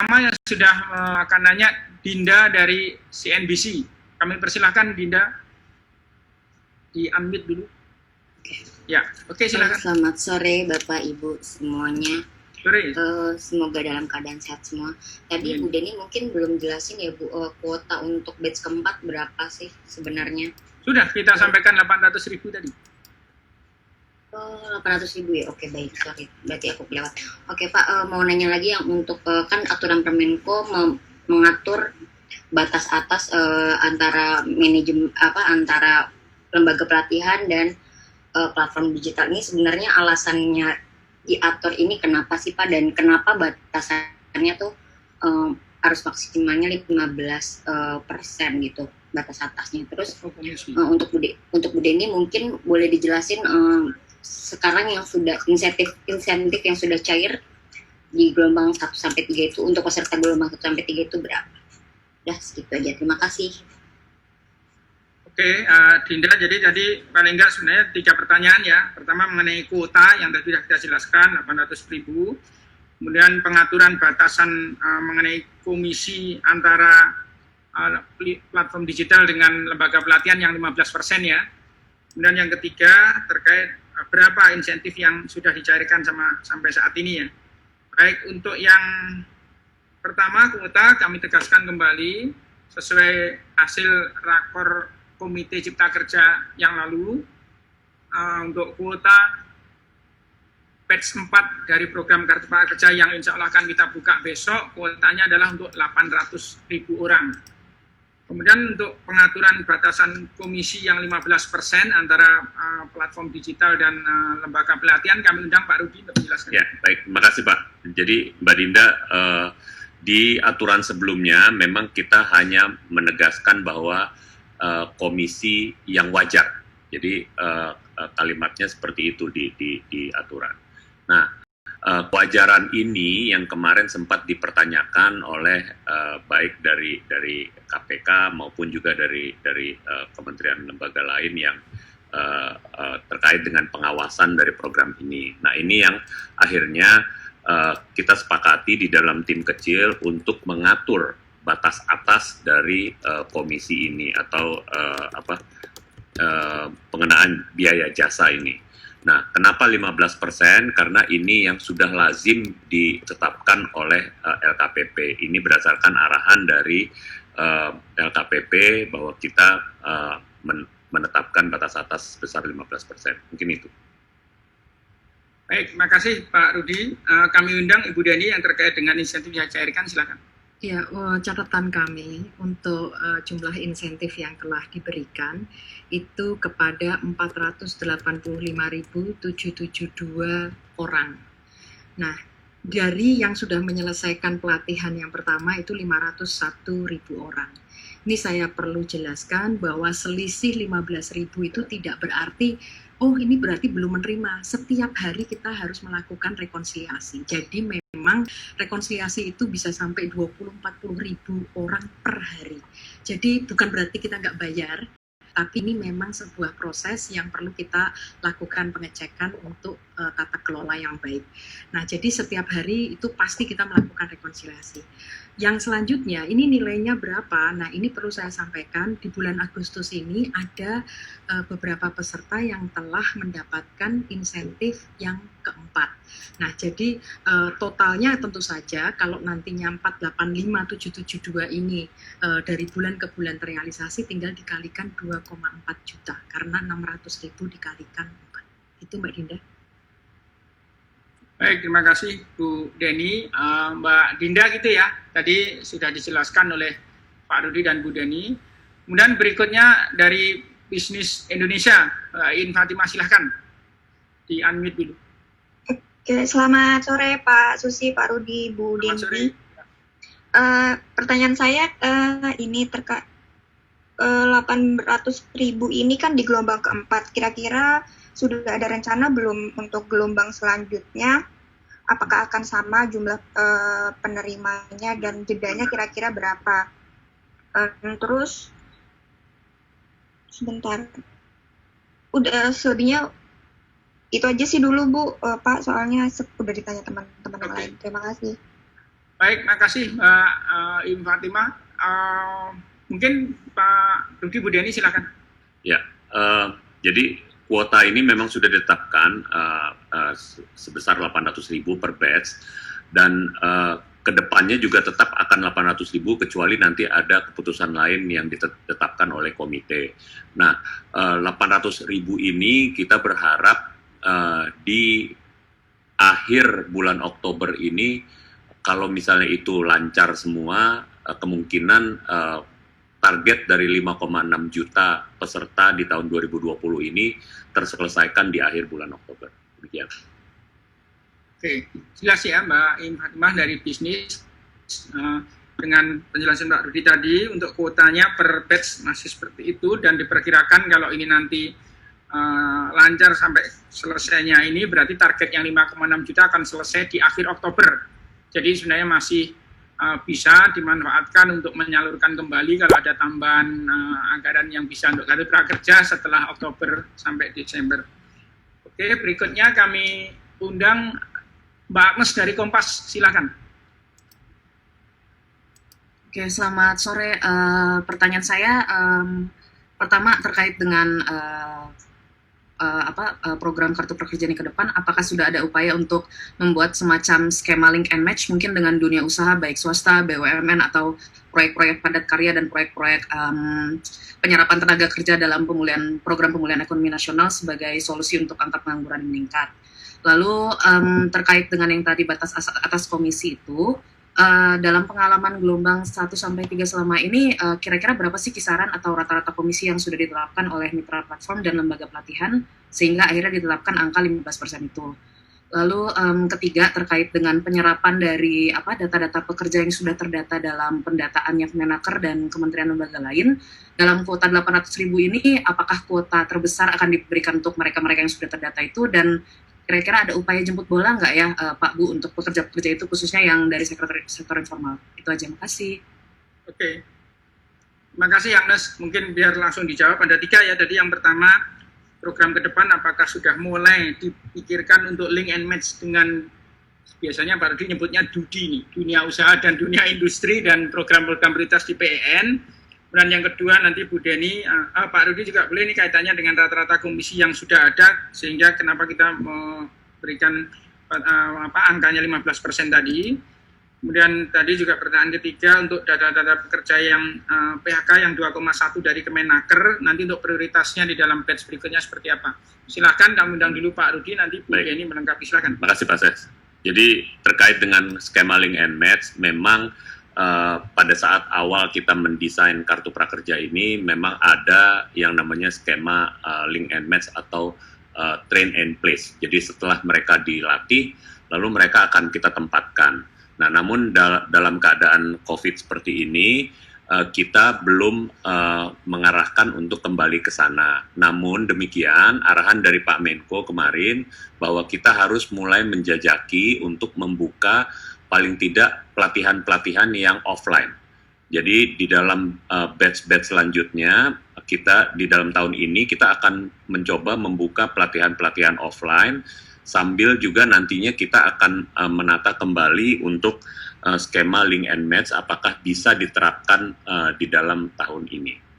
pertama yang sudah akan nanya Dinda dari CNBC. Kami persilahkan Dinda di unmute dulu. Ya, oke, silakan. Selamat sore Bapak Ibu semuanya. Sore. Semoga dalam keadaan sehat semua. Tadi Bu Deni mungkin belum jelasin ya Bu, kuota untuk batch keempat berapa sih sebenarnya? Sudah kita sampaikan 800.000 tadi. 800.000 ya, oke baik, sorry, berarti aku kelewat. Oke Pak, mau nanya lagi yang untuk kan aturan Permenko mengatur batas atas antara manajemen antara lembaga pelatihan dan platform digital ini. Sebenarnya alasannya diatur ini kenapa sih Pak, dan kenapa batasannya tuh harus maksimalnya 15% gitu batas atasnya. Terus untuk Bu Deni mungkin boleh dijelasin sekarang yang sudah insentif yang sudah cair di gelombang 1 sampai 3 itu untuk peserta gelombang 1 sampai 3 itu berapa? Udah segitu aja, terima kasih. Oke, Dinda, jadi tadi paling enggak sebenarnya 3 pertanyaan ya. Pertama mengenai kuota yang tadi sudah kita jelaskan 800.000. Kemudian pengaturan batasan mengenai komisi antara platform digital dengan lembaga pelatihan yang 15% ya. Kemudian yang ketiga terkait berapa insentif yang sudah dicairkan sampai saat ini ya. Baik, untuk yang pertama kuota kami tegaskan kembali sesuai hasil rakor Komite Cipta Kerja yang lalu. Untuk kuota batch 4 dari program Kartu Prakerja yang insya Allah akan kita buka besok, kuotanya adalah untuk 800.000 orang. Kemudian untuk pengaturan batasan komisi yang 15% antara platform digital dan lembaga pelatihan, kami undang Pak Rudi untuk menjelaskan. Ya, baik. Terima kasih Pak. Jadi Mbak Dinda, di aturan sebelumnya memang kita hanya menegaskan bahwa komisi yang wajar. Jadi kalimatnya seperti itu di aturan. Nah, kewajaran ini yang kemarin sempat dipertanyakan oleh baik dari KPK maupun juga dari kementerian lembaga lain yang terkait dengan pengawasan dari program ini. Nah, ini yang akhirnya kita sepakati di dalam tim kecil untuk mengatur batas atas dari komisi ini atau pengenaan biaya jasa ini. Nah, kenapa 15%? Karena ini yang sudah lazim ditetapkan oleh LKPP. Ini berdasarkan arahan dari LKPP bahwa kita menetapkan batas atas sebesar 15%. Mungkin itu. Baik, terima kasih Pak Rudi. Kami undang Ibu Deni yang terkait dengan insentif yang dicairkan, silakan. Ya, catatan kami untuk jumlah insentif yang telah diberikan itu kepada 485.772 orang. Nah, dari yang sudah menyelesaikan pelatihan yang pertama itu 501.000 orang. Ini saya perlu jelaskan bahwa selisih 15.000 itu tidak berarti oh ini berarti belum menerima. Setiap hari kita harus melakukan rekonsiliasi. Jadi memang rekonsiliasi itu bisa sampai 20-40 ribu orang per hari. Jadi bukan berarti kita nggak bayar, tapi ini memang sebuah proses yang perlu kita lakukan pengecekan untuk tata kelola yang baik. Nah, jadi setiap hari itu pasti kita melakukan rekonsiliasi. Yang selanjutnya, ini nilainya berapa? Nah, ini perlu saya sampaikan, di bulan Agustus ini ada beberapa peserta yang telah mendapatkan insentif yang keempat. Nah, jadi totalnya tentu saja kalau nantinya 485.772 ini dari bulan ke bulan terrealisasi tinggal dikalikan 2,4 juta karena 600.000 dikalikan 4. Itu Mbak Dinda. Baik, terima kasih Bu Deni. Mbak Dinda gitu ya, tadi sudah dijelaskan oleh Pak Rudi dan Bu Deni. Kemudian berikutnya dari Bisnis Indonesia, In Fatimah, silahkan di unmute dulu. Oke, selamat sore Pak Susi, Pak Rudi, Bu Deni. Pertanyaan saya ini terkait 800.000 ini kan di gelombang keempat, kira-kira sudah ada rencana belum untuk gelombang selanjutnya? Apakah akan sama jumlah penerimanya dan jedanya kira-kira berapa? Terus sebentar, udah selebihnya itu aja sih dulu Bu, Pak, soalnya udah ditanya teman-teman lain. Terima kasih. Baik, makasih Mbak Ibu Fatimah. Mungkin Pak Rudi Budiani silakan. Ya, jadi kuota ini memang sudah ditetapkan sebesar 800.000 per batch, dan kedepannya juga tetap akan 800.000 kecuali nanti ada keputusan lain yang ditetapkan oleh komite. Nah, 800.000 ini kita berharap di akhir bulan Oktober ini, kalau misalnya itu lancar semua, kemungkinan target dari 5,6 juta peserta di tahun 2020 ini terselesaikan di akhir bulan Oktober. Demikian. Oke, jelas ya Mbak Im Fatimah dari bisnis. Dengan penjelasan Mbak Rudi tadi, untuk kuotanya per batch masih seperti itu, dan diperkirakan kalau ini nanti lancar sampai selesainya ini, berarti target yang 5,6 juta akan selesai di akhir Oktober. Jadi sebenarnya masih bisa dimanfaatkan untuk menyalurkan kembali kalau ada tambahan anggaran yang bisa untuk kartu prakerja setelah Oktober sampai Desember. Oke, berikutnya kami undang Mbak Agnes dari Kompas, silakan. Oke, selamat sore. Pertanyaan saya pertama terkait dengan program kartu prakerja ini ke depan. Apakah sudah ada upaya untuk membuat semacam skema link and match mungkin dengan dunia usaha baik swasta, BUMN atau proyek-proyek padat karya dan proyek-proyek penyerapan tenaga kerja dalam program pemulihan ekonomi nasional sebagai solusi untuk angka pengangguran meningkat. Lalu terkait dengan yang tadi batas atas komisi itu, dalam pengalaman gelombang 1-3 selama ini, kira-kira berapa sih kisaran atau rata-rata komisi yang sudah ditetapkan oleh mitra platform dan lembaga pelatihan, sehingga akhirnya ditetapkan angka 15% itu. Lalu ketiga, terkait dengan penyerapan dari data-data pekerja yang sudah terdata dalam pendataannya Kemenaker dan kementerian lembaga lain, dalam kuota 800.000 ini, apakah kuota terbesar akan diberikan untuk mereka-mereka yang sudah terdata itu, dan kira-kira ada upaya jemput bola nggak ya Pak Bu untuk pekerja-pekerja itu, khususnya yang dari sektor informal? Itu aja, makasih. Oke, makasih Agnes. Mungkin biar langsung dijawab, ada 3 ya. Jadi yang pertama, program ke depan apakah sudah mulai dipikirkan untuk link and match dengan, biasanya Pak Rudi nyebutnya DUDI nih, dunia usaha dan dunia industri dan program-program prioritas di PEN. Dan yang kedua nanti Bu Deni, Pak Rudi juga boleh ini kaitannya dengan rata-rata komisi yang sudah ada, sehingga kenapa kita memberikan angkanya 15% tadi. Kemudian tadi juga pertanyaan ketiga untuk data-data pekerja yang PHK yang 2,1 dari Kemenaker, nanti untuk prioritasnya di dalam batch berikutnya seperti apa. Silakan kami undang dulu Pak Rudi, nanti Bu Deni melengkapi, silakan. Terima kasih Pak Ses. Jadi terkait dengan skema link and match, memang pada saat awal kita mendesain kartu prakerja ini memang ada yang namanya skema link and match atau train and place. Jadi setelah mereka dilatih, lalu mereka akan kita tempatkan. Nah, namun dalam keadaan COVID seperti ini, kita belum mengarahkan untuk kembali ke sana. Namun demikian, arahan dari Pak Menko kemarin bahwa kita harus mulai menjajaki untuk membuka paling tidak pelatihan-pelatihan yang offline. Jadi di dalam batch-batch selanjutnya, kita di dalam tahun ini kita akan mencoba membuka pelatihan-pelatihan offline, sambil juga nantinya kita akan menata kembali untuk skema link and match apakah bisa diterapkan di dalam tahun ini.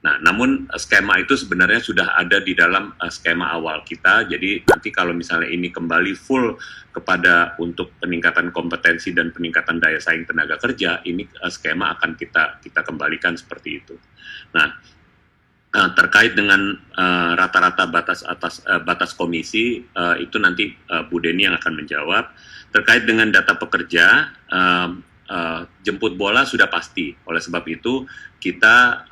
Nah, namun skema itu sebenarnya sudah ada di dalam skema awal kita. Jadi nanti kalau misalnya ini kembali full kepada untuk peningkatan kompetensi dan peningkatan daya saing tenaga kerja, ini skema akan kita kembalikan seperti itu. Nah, terkait dengan rata-rata batas komisi, itu nanti Bu Deni yang akan menjawab. Terkait dengan data pekerja, jemput bola sudah pasti. Oleh sebab itu kita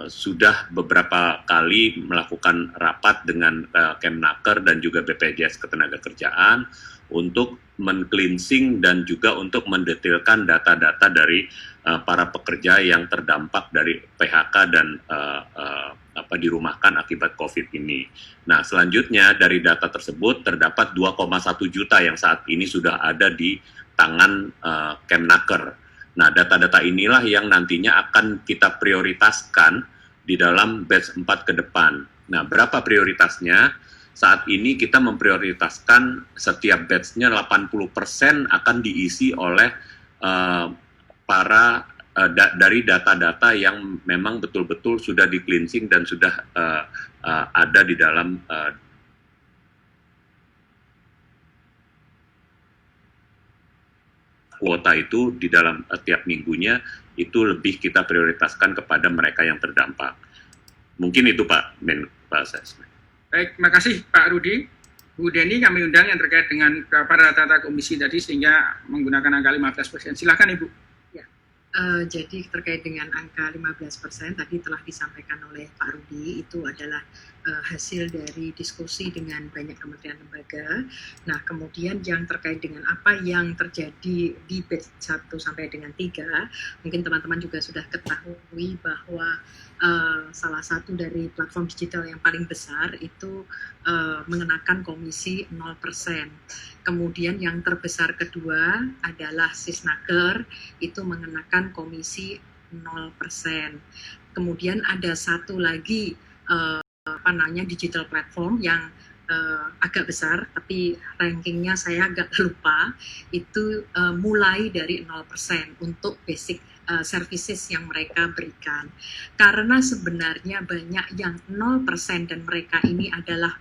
sudah beberapa kali melakukan rapat dengan Kemenaker dan juga BPJS Ketenagakerjaan untuk men-cleansing dan juga untuk mendetailkan data-data dari para pekerja yang terdampak dari PHK dan dirumahkan akibat COVID ini. Nah, selanjutnya dari data tersebut terdapat 2,1 juta yang saat ini sudah ada di tangan Kemenaker. Nah, data-data inilah yang nantinya akan kita prioritaskan di dalam batch 4 ke depan. Nah, berapa prioritasnya? saat ini kita memprioritaskan setiap batch-nya 80% akan diisi oleh dari data-data yang memang betul-betul sudah di cleansing dan sudah ada di dalam kuota itu di dalam tiap minggunya, itu lebih kita prioritaskan kepada mereka yang terdampak. Mungkin itu Pak Sesmen. Baik, terima kasih Pak Rudi. Bu Deni, kami undang yang terkait dengan berapa rata-rata komisi tadi sehingga menggunakan angka 15%. Silakan Ibu. Jadi terkait dengan angka 15% tadi telah disampaikan oleh Pak Rudi, itu adalah hasil dari diskusi dengan banyak kementerian lembaga. Nah, kemudian yang terkait dengan apa yang terjadi di batch 1 sampai dengan 3, mungkin teman-teman juga sudah ketahui bahwa salah satu dari platform digital yang paling besar itu mengenakan komisi 0%. Kemudian yang terbesar kedua adalah Sisnaker, itu mengenakan komisi 0%. Kemudian ada satu lagi digital platform yang agak besar, tapi rankingnya saya agak lupa, itu mulai dari 0% untuk basic services yang mereka berikan. Karena sebenarnya banyak yang 0% dan mereka ini adalah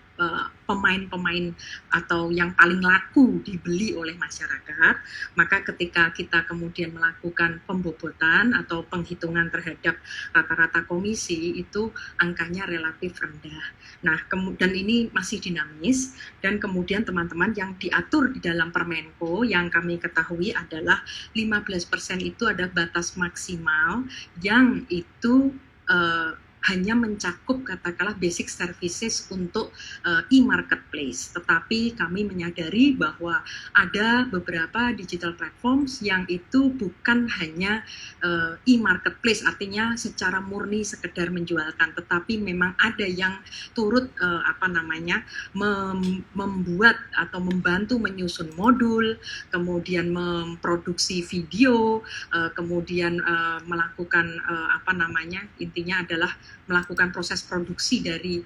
pemain-pemain atau yang paling laku dibeli oleh masyarakat, maka ketika kita kemudian melakukan pembobotan atau penghitungan terhadap rata-rata komisi, itu angkanya relatif rendah. Nah, dan ini masih dinamis, dan kemudian teman-teman yang diatur di dalam Permenko yang kami ketahui adalah 15% itu ada batas maksimal yang itu hanya mencakup katakanlah basic services untuk e-marketplace. Tetapi kami menyadari bahwa ada beberapa digital platforms yang itu bukan hanya e-marketplace, artinya secara murni sekedar menjualkan, tetapi memang ada yang turut membuat atau membantu menyusun modul, kemudian memproduksi video, kemudian melakukan intinya adalah melakukan proses produksi dari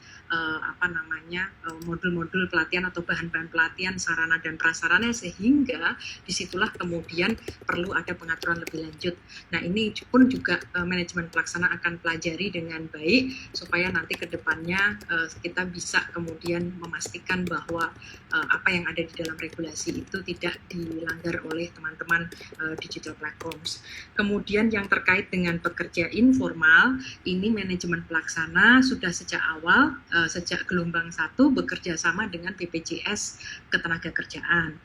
modul-modul pelatihan atau bahan-bahan pelatihan, sarana dan prasarana, sehingga disitulah kemudian perlu ada pengaturan lebih lanjut. Nah, ini pun juga manajemen pelaksana akan pelajari dengan baik supaya nanti ke depannya kita bisa kemudian memastikan bahwa apa yang ada di dalam regulasi itu tidak dilanggar oleh teman-teman digital platforms. Kemudian yang terkait dengan pekerja informal, ini manajemen pelaksana sudah sejak awal, sejak gelombang 1 bekerja sama dengan BPJS Ketenagakerjaan.